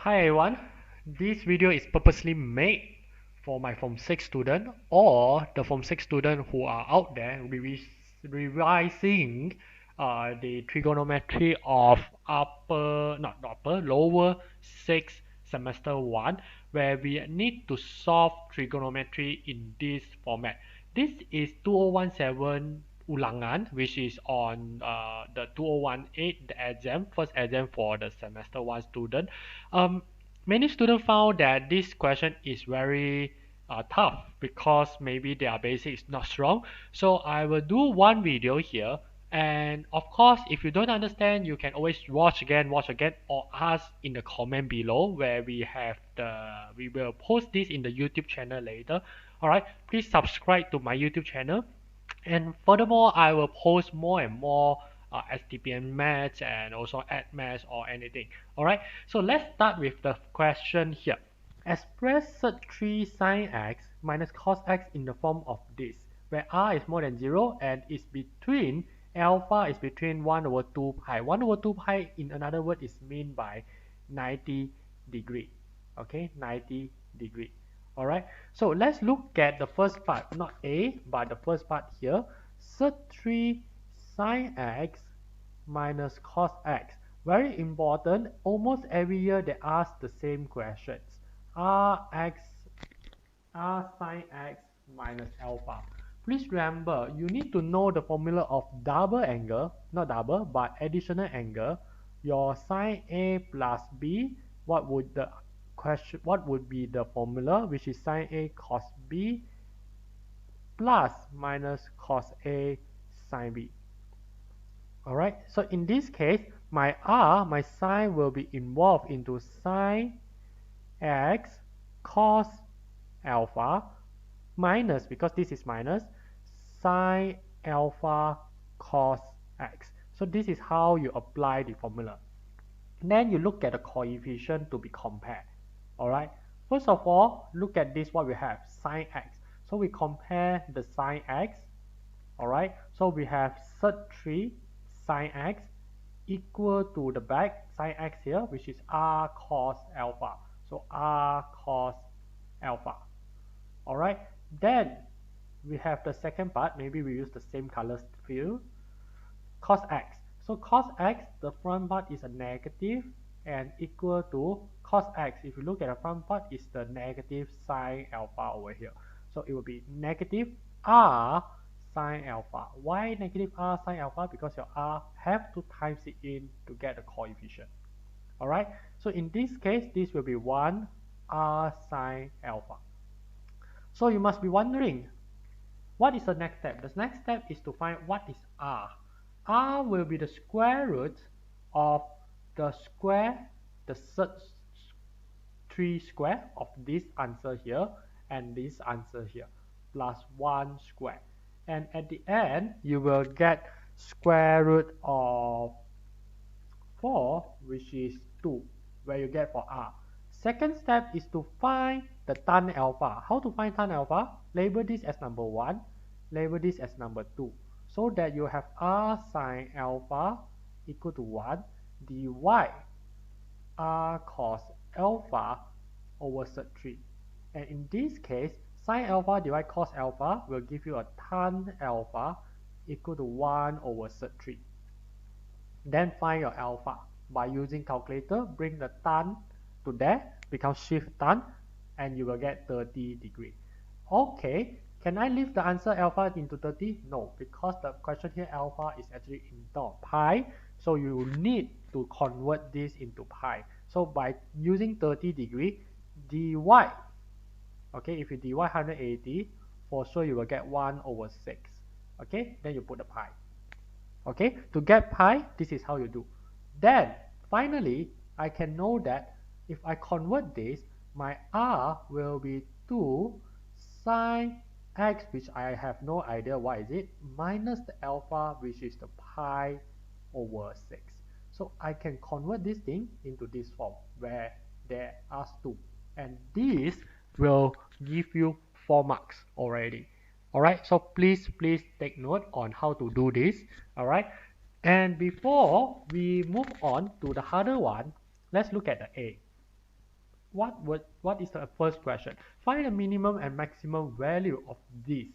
Hi everyone, this video is purposely made for my Form 6 student or the Form 6 student who are out there revising the trigonometry of lower 6 semester 1 where we need to solve trigonometry in this format. This is 2017 ulangan, which is on the 2018 exam, first exam for the semester 1 student. Many students found that this question is very tough because maybe their basic is not strong. So I will do one video here, and of course if you don't understand you can always watch again or ask in the comment below where we will post this in the YouTube channel later. Alright, please subscribe to my YouTube channel, and furthermore I will post more and more STPM maths and also add maths or anything. Alright, so let's start with the question here. Express sec3 sine x minus cos x in the form of this, where r is more than 0 and is between alpha is between 1 over 2 pi. 1 over 2 pi in another word is mean by 90 degree. Okay, 90 degree. Alright, so let's look at the first part, not A, but the first part here. Sec3 sine x minus cos x. Very important, almost every year they ask the same questions. R sine x minus alpha. Please remember, you need to know the formula of double angle, not double, but additional angle. Your sine A plus B, what would be the formula, which is sine A cos B plus minus cos A sine B. Alright, so in this case, my sine will be involved into sine x cos alpha minus, because this is minus, sine alpha cos x. So this is how you apply the formula. Then you look at the coefficient to be compared. Alright, first of all, look at this, what we have, sine x. So we compare the sine x. Alright, so we have sec3 sine x equal to the back sine x here, which is r cos alpha. So r cos alpha. Alright, then we have the second part. Maybe we use the same color field. Cos x. So cos x, the front part is a negative and equal to cos x. If you look at the front part, is the negative sine alpha over here. So it will be negative r sine alpha. Why negative r sine alpha? Because your r have to times it in to get the coefficient. Alright, so in this case, this will be 1 r sine alpha. So you must be wondering, what is the next step? The next step is to find what is r. R will be the square root of the sec3 square of this answer here and this answer here, plus 1 square. And at the end, you will get square root of 4, which is 2, where you get for r. Second step is to find the tan alpha. How to find tan alpha? Label this as number 1, label this as number 2, so that you have r sine alpha equal to 1 dy r cos alpha over sec3. And in this case, sine alpha divided cos alpha will give you a tan alpha equal to 1 over sec3. Then find your alpha by using calculator. Bring the tan to there, become shift tan, and you will get 30 degree. Okay, can I leave the answer alpha into 30? No, because the question here alpha is actually in terms of pi, so you need to convert this into pi. So by using 30 degree, dy, okay, if you dy 180, for sure you will get 1 over 6. Okay, then you put the pi. Okay, to get pi, this is how you do. Then finally, I can know that if I convert this, my r will be 2 sine x, which I have no idea what is it, minus the alpha, which is the pi over 6. So I can convert this thing into this form where there are 2, and this will give you 4 marks already. Alright, so please take note on how to do this. Alright, and before we move on to the harder one, let's look at the A. what is the first question? Find the minimum and maximum value of this.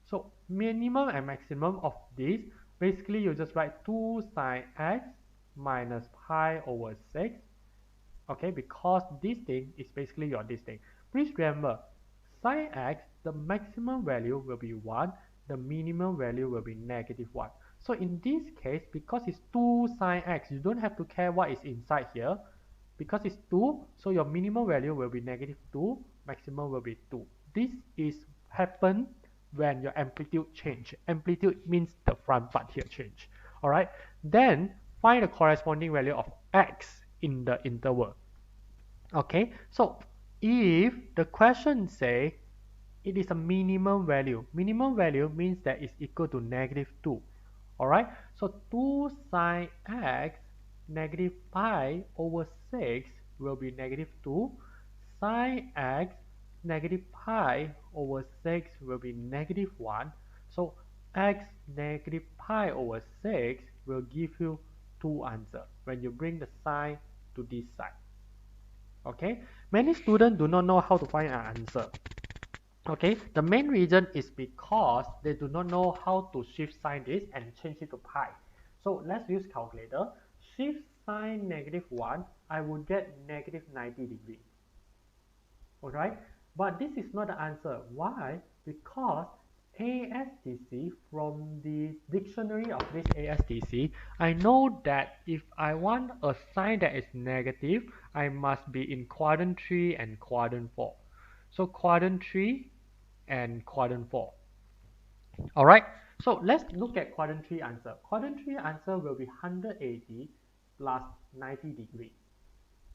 So minimum and maximum of this, basically you just write 2 sine x minus pi over 6. Okay, because this thing is basically your this thing. Please remember, sine x, the maximum value will be 1, the minimum value will be negative 1. So in this case, because it's 2 sine x, you don't have to care what is inside here. Because it's 2, so your minimum value will be negative 2, maximum will be 2. This is happen when your amplitude change. Amplitude means the front part here change. Alright, then find the corresponding value of x in the interval. Okay, so if the question say it is a minimum value means that it's equal to negative 2. Alright, so 2 sine x negative pi over 6 will be negative 2. Sine x negative pi over 6 will be negative 1. So x negative pi over 6 will give you 2 answers when you bring the sign to this side. Okay, many students do not know how to find an answer. Okay, the main reason is because they do not know how to shift sign this and change it to pi. So let's use calculator. Shift sign negative 1, I will get negative 90 degrees. Alright, but this is not the answer. Why? Because ASTC, from the dictionary of this ASTC, I know that if I want a sign that is negative, I must be in quadrant 3 and quadrant 4. So quadrant 3 and quadrant 4. Alright, so let's look at quadrant 3 answer. Quadrant 3 answer will be 180 plus 90 degrees.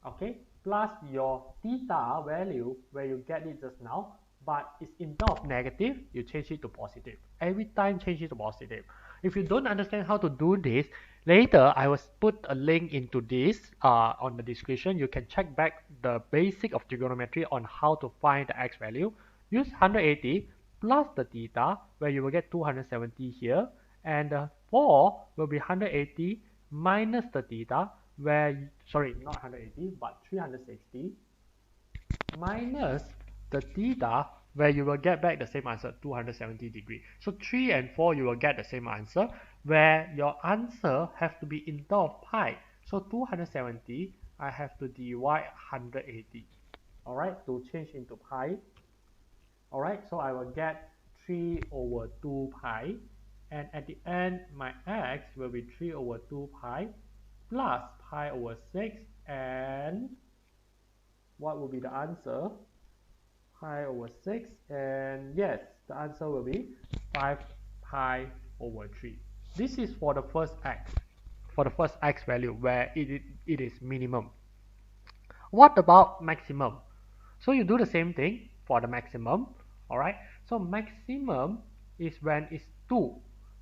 Okay, plus your theta value where you get it just now, but it's instead of negative, you change it to positive. Every time change it to positive. If you don't understand how to do this, later I will put a link into this on the description. You can check back the basic of trigonometry on how to find the x value. Use 180 plus the theta where you will get 270 here, and the 4 will be 180 minus the theta where, sorry, not 180 but 360 minus the theta where you will get back the same answer, 270 degrees. So 3 and 4 you will get the same answer where your answer have to be instead of pi. So 270 I have to divide 180, alright, to change into pi. Alright, so I will get 3 over 2 pi, and at the end my x will be 3 over 2 pi plus pi over 6, and what will be the answer? Pi over 6, and yes, the answer will be 5 pi over 3. This is for the first x value where it is minimum. What about maximum? So you do the same thing for the maximum. Alright, so maximum is when it's 2.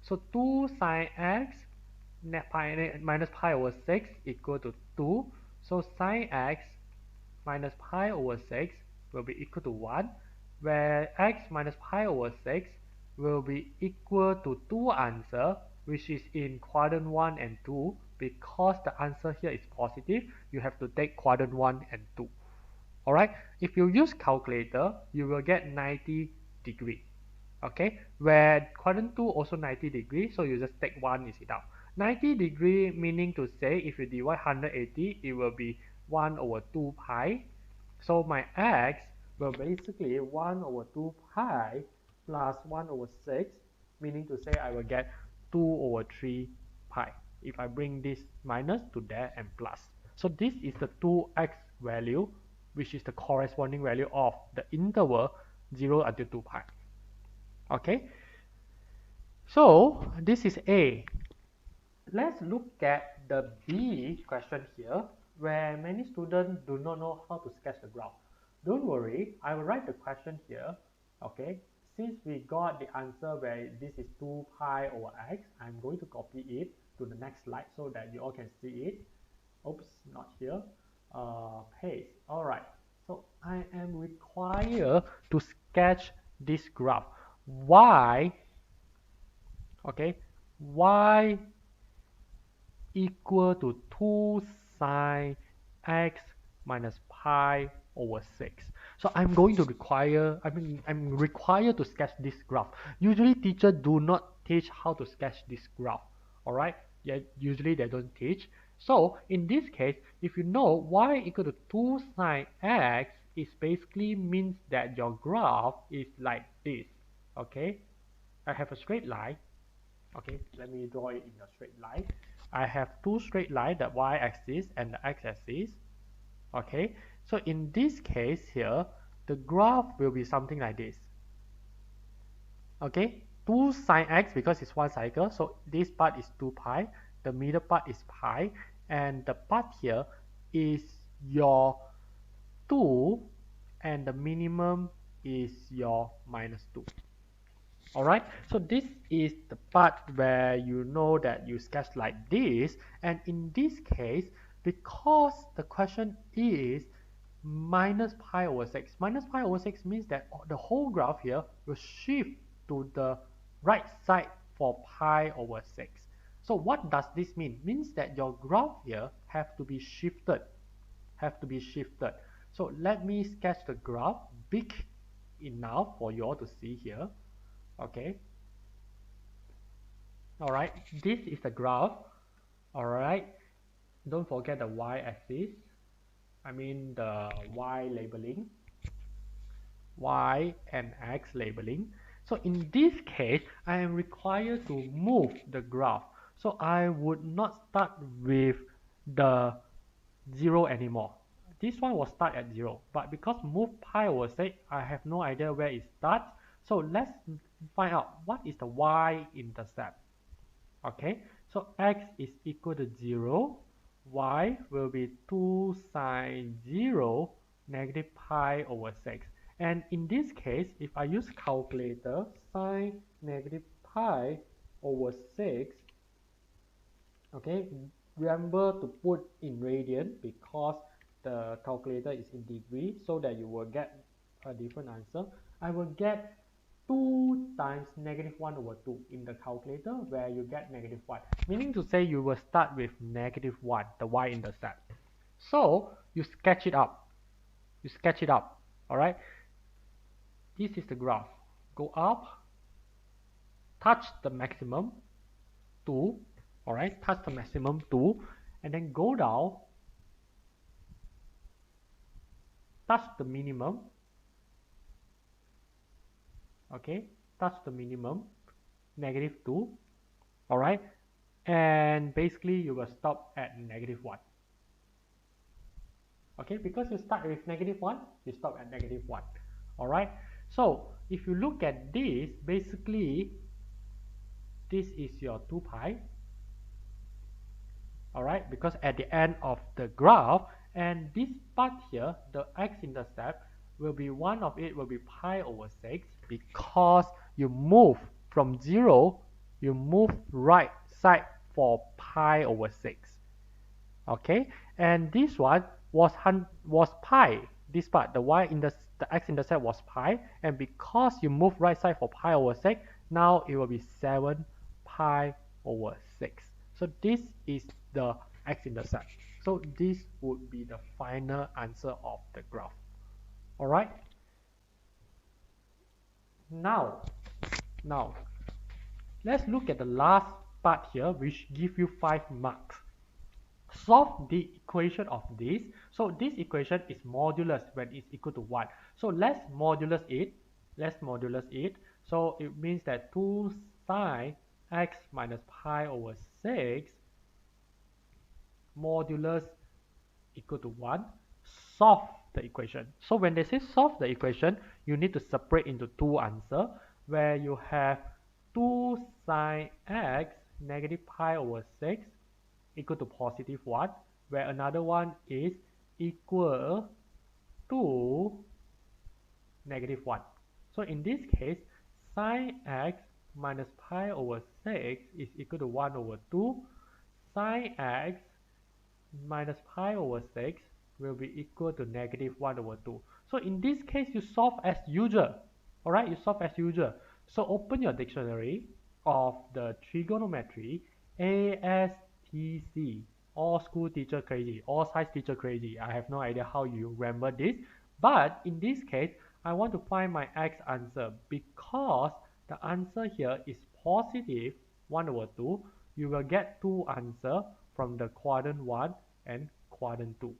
So 2 sine x minus pi over 6 equal to 2. So sine x minus pi over 6 will be equal to 1, where x minus pi over 6 will be equal to 2 answer, which is in quadrant 1 and 2. Because the answer here is positive, you have to take quadrant 1 and 2. Alright, if you use calculator, you will get 90 degree. Okay, where quadrant 2 also 90 degree, so you just take 1 is enough. 90 degree meaning to say if you divide 180, it will be 1 over 2 pi. So my x will basically 1 over 2 pi plus 1 over 6, meaning to say I will get 2 over 3 pi. If I bring this minus to there and plus. So this is the 2x value, which is the corresponding value of the interval 0 until 2 pi. Okay, so this is A. Let's look at the B question here, where many students do not know how to sketch the graph. Don't worry, I will write the question here. Okay, since we got the answer where this is 2 pi over x, I'm going to copy it to the next slide so that you all can see it. Oops, not here. Paste. Alright, so I am required to sketch this graph. Y, okay, y equal to 2 sine x minus pi over 6. So I'm required to sketch this graph. Usually teachers do not teach how to sketch this graph. Alright? Yeah, usually they don't teach. So in this case, if you know y equal to 2 sine x, it basically means that your graph is like this. Okay? I have a straight line. Okay, let me draw it in a straight line. I have two straight lines, the y-axis and the x-axis. Okay, so in this case here, the graph will be something like this. Okay, 2 sine x because it's one cycle, so this part is 2 pi, the middle part is pi, and the part here is your 2, and the minimum is your minus 2. Alright, so this is the part where you know that you sketch like this, and in this case, because the question is minus pi over 6, minus pi over 6 means that the whole graph here will shift to the right side for pi over 6. So what does this mean? Means that your graph here have to be shifted. So let me sketch the graph big enough for you all to see here. Okay, alright, this is the graph. Alright, don't forget the y-axis, the y labeling, y and x labeling. So in this case, I am required to move the graph. So I would not start with the 0 anymore. This one will start at 0, but because move pi over 6, I have no idea where it starts. So let's find out what is the y-intercept. Okay, so x is equal to 0, y will be 2 sine 0 negative pi over 6. And in this case, if I use calculator, sine negative pi over 6, okay, remember to put in radian because the calculator is in degree, so that you will get a different answer. I will get 2 times negative 1 over 2 in the calculator, where you get negative 1. Meaning to say you will start with negative 1, the y-intercept. So you sketch it up. Alright? This is the graph. Go up, touch the maximum 2. Alright? Touch the maximum 2. And then go down, touch the minimum. Okay, touch the minimum, negative 2. Alright, and basically you will stop at negative 1. Okay, because you start with negative 1, you stop at negative 1. Alright, so if you look at this, basically this is your 2 pi. Alright, because at the end of the graph, and this part here, the x-intercept will be, one of it will be pi over 6, because you move from 0, you move right side for pi over 6. Okay, and this one was pi. This part, the x-intercept was pi, and because you move right side for pi over 6, now it will be 7 pi over 6. So this is the x-intercept. So this would be the final answer of the graph. Alright. Now, let's look at the last part here, which give you 5 marks. Solve the equation of this. So this equation is modulus when it's equal to 1. So let's modulus it. So it means that 2 sine x minus pi over 6 modulus equal to 1. Solve the equation. So when they say solve the equation, you need to separate into two answers, where you have 2 sine x negative pi over 6 equal to positive 1, where another one is equal to negative 1. So in this case, sine x minus pi over 6 is equal to 1 over 2. Sine x minus pi over 6 will be equal to negative 1 over 2. So in this case, you solve as usual. Alright, you solve as usual. So open your dictionary of the trigonometry, ASTC, all school teacher crazy, all science teacher crazy. I have no idea how you remember this, But in this case, I want to find my x answer because the answer here is positive 1 over 2. You will get two answers from the quadrant 1 and quadrant 2.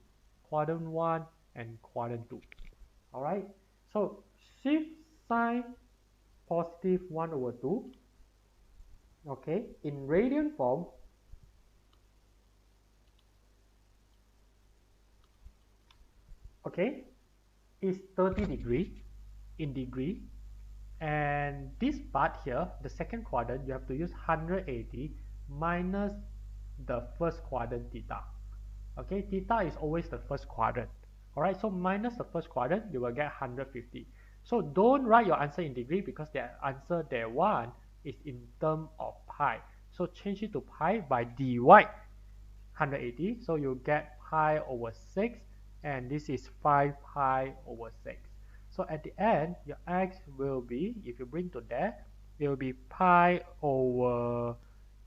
Quadrant 1 and quadrant 2. Alright, so shift sign positive 1 over 2. Okay, in radian form, okay, is 30 degree in degree, and this part here, the second quadrant, you have to use 180 minus the first quadrant theta. Okay, theta is always the first quadrant. Alright, so minus the first quadrant, you will get 150. So don't write your answer in degree because the answer there one is in term of pi. So change it to pi by dy 180. So you get pi over 6, and this is 5 pi over 6. So at the end, your x will be, if you bring to there, it will be pi over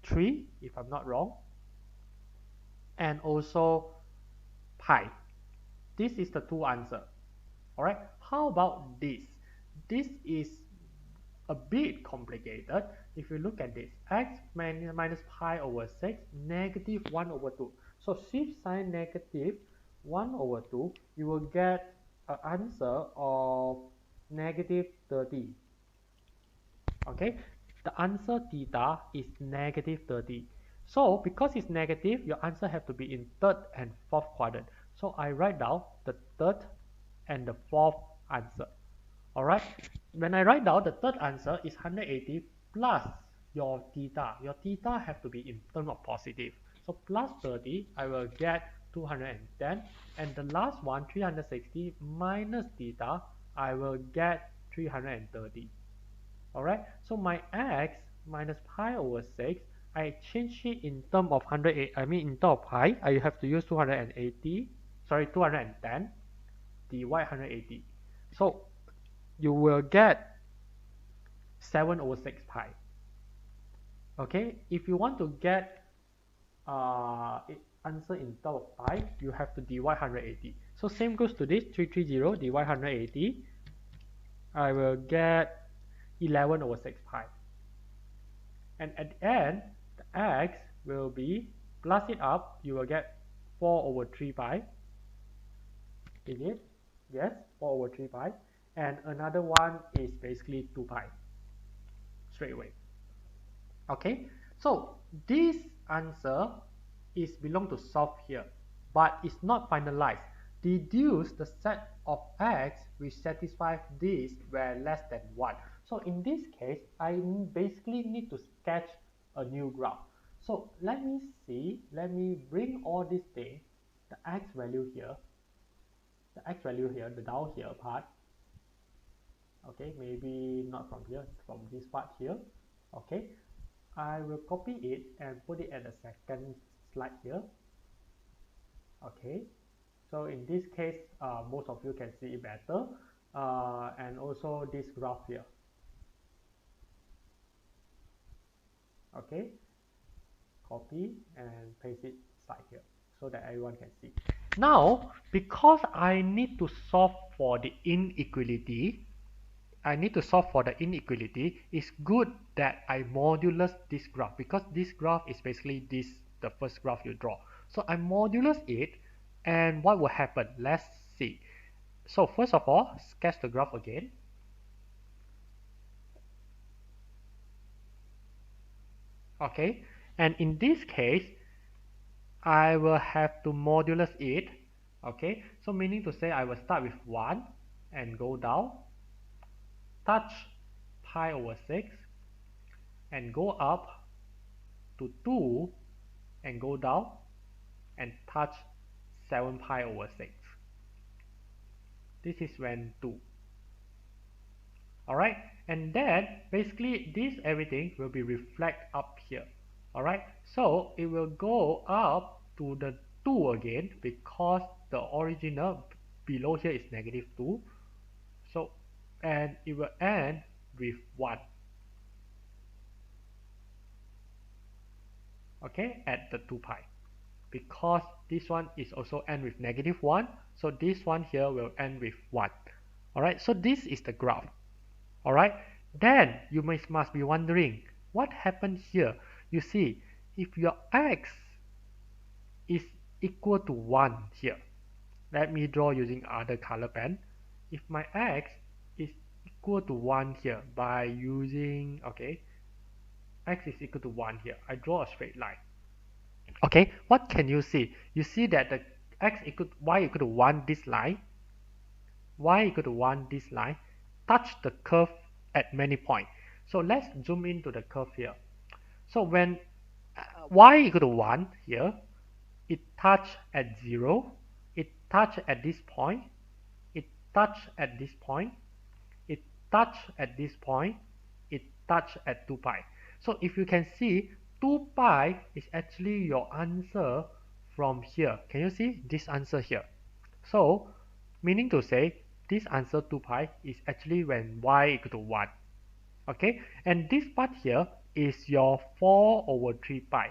3, if I'm not wrong, and also pi. This is the two answer. Alright, how about this? This is a bit complicated. If you look at this, x minus pi over 6, negative 1 over 2. So shift sign negative 1 over 2, you will get an answer of negative 30. Okay, the answer theta is negative 30. So because it's negative, your answer have to be in third and fourth quadrant. So I write down the third and the fourth answer. Alright, when I write down the third answer is 180 plus your theta. Your theta have to be in terms of positive. So plus 30, I will get 210. And the last one, 360 minus theta, I will get 330. Alright, so my x minus pi over 6, I change it in term of 108, I mean in term of pi, I have to use 210 dy 180. So you will get 7 over 6 pi. Okay, if you want to get answer in term of pi, you have to dy 180. So same goes to this 330 dy 180. I will get 11 over 6 pi. And at the end, the x will be, plus it up, you will get 4 over 3 pi. Is it? Yes, 4 over 3 pi. And another one is basically 2 pi. Straight away. Okay, so this answer is belong to solve here, but it's not finalized. Deduce the set of x which satisfy this where less than 1. So in this case, I basically need to sketch a new graph. So let me see, let me bring all these things, the x value here, the down here part. Okay, maybe not from here, from this part here. Okay, I will copy it and put it at the second slide here. Okay, so in this case, most of you can see it better, and also this graph here. Okay, copy and paste it side here so that everyone can see. Now, because I need to solve for the inequality, it's good that I modulus this graph, because this graph is basically this, the first graph you draw. So I modulus it, and what will happen? Let's see. So first of all, sketch the graph again. Okay, and in this case, I will have to modulus it. Okay, so meaning to say I will start with 1 and go down, touch pi over 6, and go up to 2 and go down and touch 7 pi over 6. This is when 2. Alright, and then basically this everything will be reflect up here. Alright, so it will go up to the 2 again because the original below here is negative 2. So, and it will end with 1. Okay, at the 2 pi. Because this one is also end with negative 1, So this one here will end with 1. Alright, so this is the graph. Alright, then you must be wondering, what happened here? You see, if your x is equal to 1 here, let me draw using other color pen. If my x is equal to 1 here by using, okay, x is equal to 1 here, I draw a straight line. Okay, what can you see? You see that the y equal to 1, this line, y equal to 1, this line, touch the curve at many points. So let's zoom into the curve here. So when y equal to 1 here, it touch at 0, it touch at this point, it touch at this point, it touch at this point, it touch at 2 pi. So if you can see, 2 pi is actually your answer from here. Can you see this answer here? So meaning to say, this answer 2 pi is actually when y equal to 1. Okay, and this part here is your 4 over 3 pi.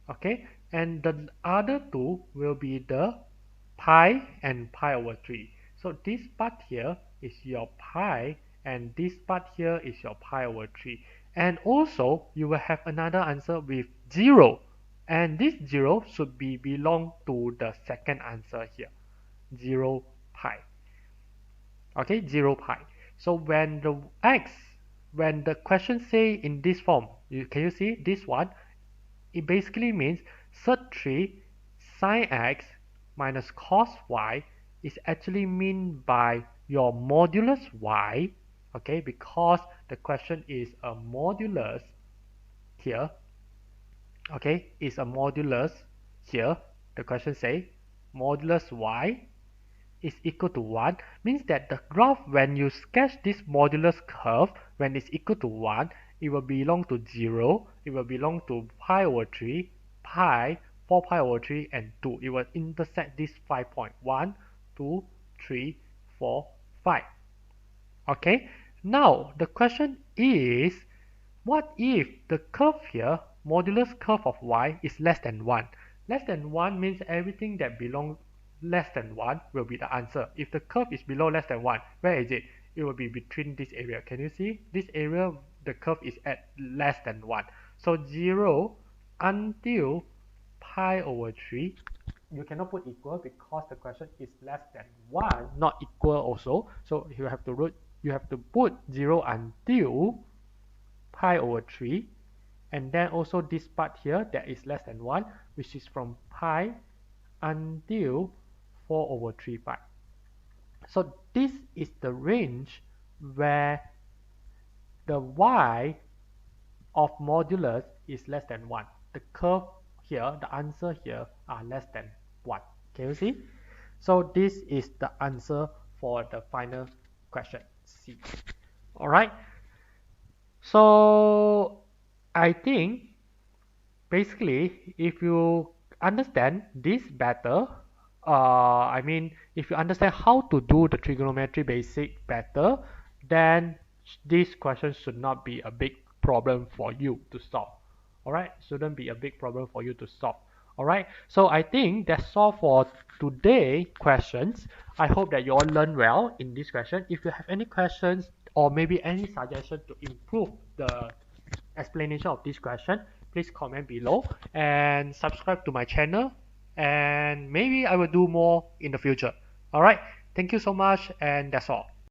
Okay, and the other two will be the pi and pi over 3. So this part here is your pi, and this part here is your pi over 3. And also, you will have another answer with 0. And this 0 should belong to the second answer here, 0 pi. Okay, 0 pi. So when the question say in this form, can you see this one? It basically means sec3 sine x minus cos y is actually mean by your modulus y, okay, because the question is a modulus here, okay, is a modulus here. The question say modulus y is equal to 1, means that the graph, when you sketch this modulus curve, when it's equal to 1, it will belong to 0, it will belong to pi over 3, pi, 4 pi over 3, and 2. It will intersect this 5 point. 1, 2, 3, 4, 5. Okay, now the question is, what if the curve here, modulus curve of y, is less than 1? Less than 1 means everything that belongs less than 1 will be the answer. If the curve is below less than 1, where is it? It will be between this area. Can you see? This area, the curve is at less than 1. So 0 until pi over 3. You cannot put equal because the question is less than 1, not equal also. So you have to put 0 until pi over 3. And then also this part here that is less than 1, which is from pi until 4 over 3 pi. So this is the range where the y of modulus is less than 1. The curve here, the answer here are less than 1. Can you see? So this is the answer for the final question C. Alright. So I think basically if you understand this better, I mean, if you understand how to do the trigonometry basic better, then this question should not be a big problem for you to solve. Alright, shouldn't be a big problem for you to solve. Alright, so I think that's all for today's questions. I hope that you all learn well in this question. If you have any questions or maybe any suggestion to improve the explanation of this question, please comment below and subscribe to my channel, and maybe I will do more in the future. Alright, thank you so much, and that's all.